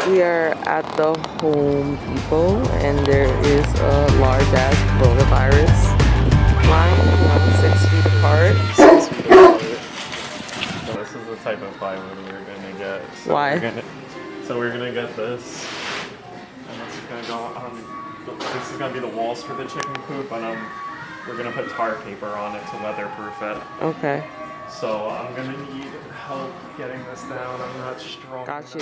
We are at the Home Depot and there is a large ass coronavirus line, 6 feet apart. 6 feet apart. So this is the type of plywood we're gonna get. So Why? We're gonna get this, and this is gonna go on. This is gonna be the walls for the chicken coop, and we're gonna put tar paper on it to weatherproof it. Okay. So I'm gonna need help getting this down. I'm not strong. Got you.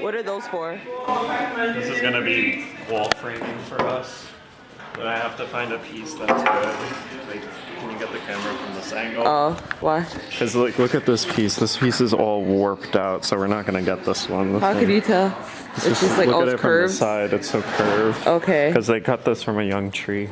What are those for? This is gonna be wall framing for us. But I have to find a piece that's good. Like, can you get the camera from this angle? Oh, why? Because look at this piece. This piece is all warped out, so we're not gonna get this one. How could you tell? It's just like all look at it curved. from the side. It's so curved. Okay. Because they cut this from a young tree.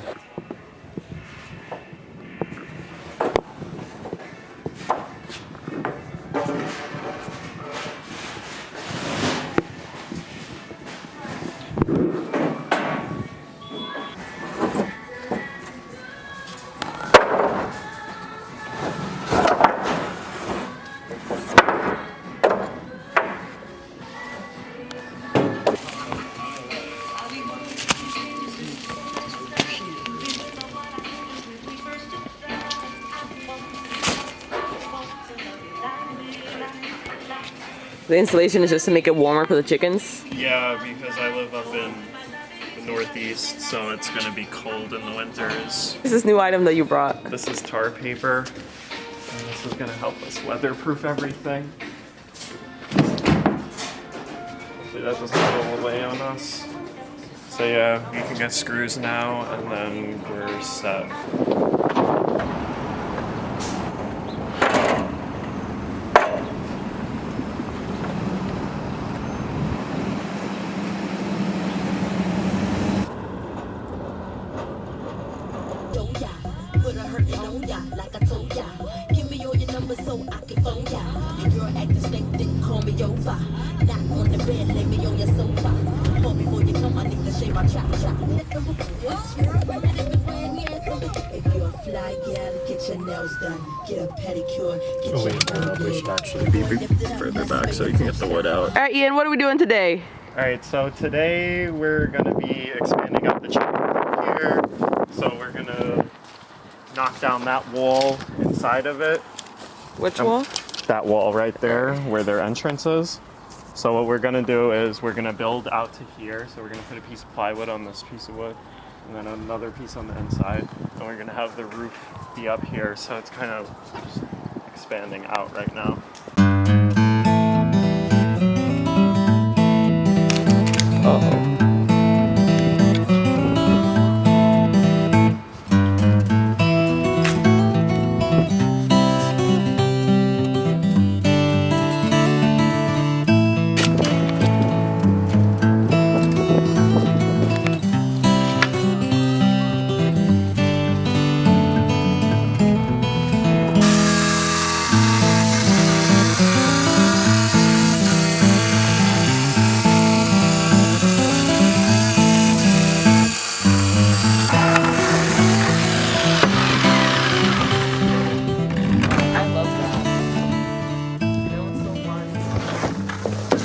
The installation is just to make it warmer for the chickens? Yeah, because I live up in the Northeast, so it's gonna be cold in the winters. What's this new item that you brought? This is tar paper, and this is gonna help us weatherproof everything. Hopefully that doesn't go away on us. So yeah, we can get screws now, and then we're set. Oh wait, we should actually be further back so you can get the wood out. Alright Ian, what are we doing today? Alright, so today we're gonna be expanding up the chicken coop here. So we're gonna knock down that wall inside of it. Which wall? That wall right there where their entrance is. So what we're gonna do is we're gonna build out to here. So we're gonna put a piece of plywood on this piece of wood and then another piece on the inside. And we're gonna have the roof be up here. So it's kind of just expanding out right now. Uh-oh.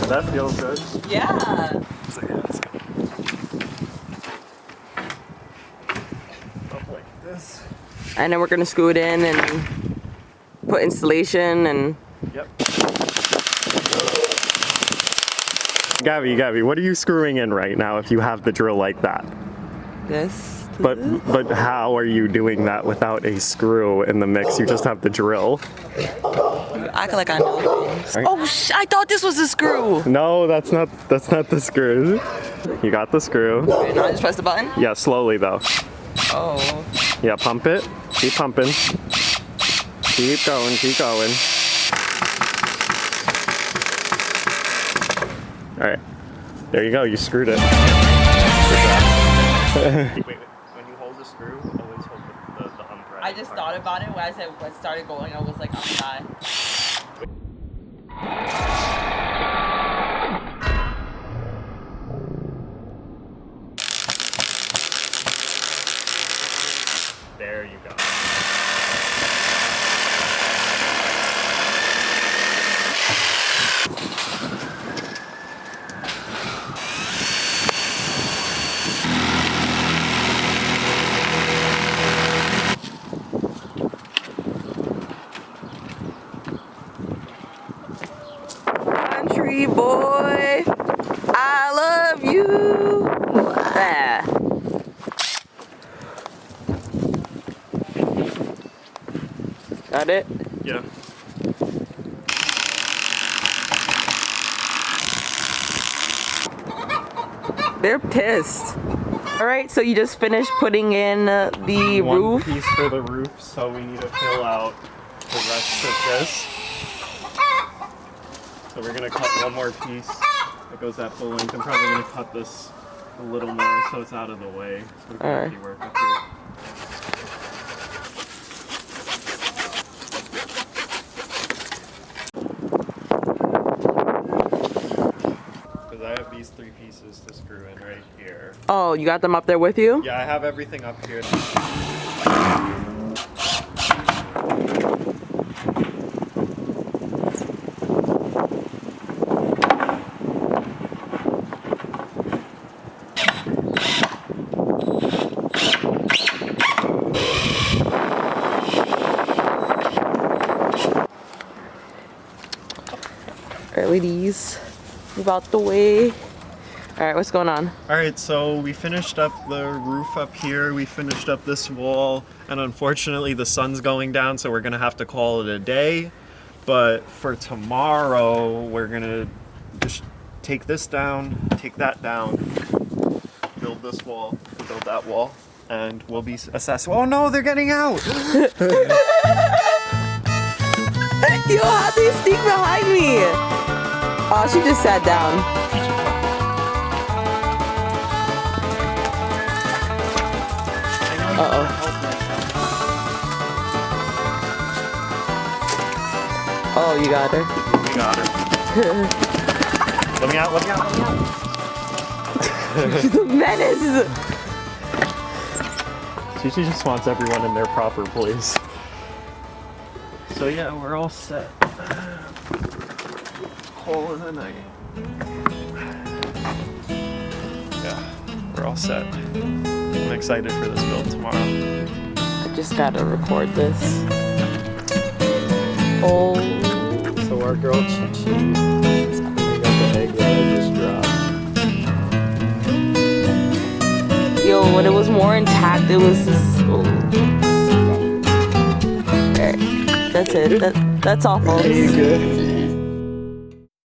That feels good. Yeah. So yeah, let's go. Up like this. And then we're gonna screw it in and put insulation and... Yep. Gabby, what are you screwing in right now if you have the drill like that? This. But how are you doing that without a screw in the mix? You just have the drill. I feel like I know things. Oh, I thought this was a screw. No, that's not the screw. You got the screw. Wait, now I just press the button? Yeah, slowly though. Oh. Yeah, pump it. Keep pumping. Keep going, keep going. All right. There you go, you screwed it. Wait, when you hold the screw, always hold the upright. I just thought about it when I said what started going. I was like, I'm gonna die. Pretty boy, I love you. Ah. Got it? Yeah. They're pissed. All right, so you just finished putting in the One roof. piece for the roof, so we need to fill out the rest of this. So we're gonna cut one more piece that goes that full length. I'm probably gonna cut this a little more so it's out of the way. So we can actually work up here. Because I have these 3 pieces to screw in right here. Oh, you got them up there with you? Yeah, I have everything up here. All right, ladies, move out the way. All right, what's going on? All right, so we finished up the roof up here. We finished up this wall, and unfortunately the sun's going down, so we're gonna have to call it a day. But for tomorrow, we're gonna just take this down, take that down, build this wall, build that wall, and we'll be assessed. Oh no, they're getting out! Yo, how'd they sneak behind me? Oh, she just sat down. Uh-oh. Oh, you got her. We got her. Let me out, let me out, let me out. She's a menace. She just wants everyone in their proper place. So yeah, we're all set. Call of the night. Yeah, we're all set. I'm excited for this build tomorrow. I just gotta record this. Oh. So our girl Chi Chi is cleaning up the egg that I just dropped. Yo, when it was more intact, it was just. Oh. Alright, that's it. That's all, folks. Are you good?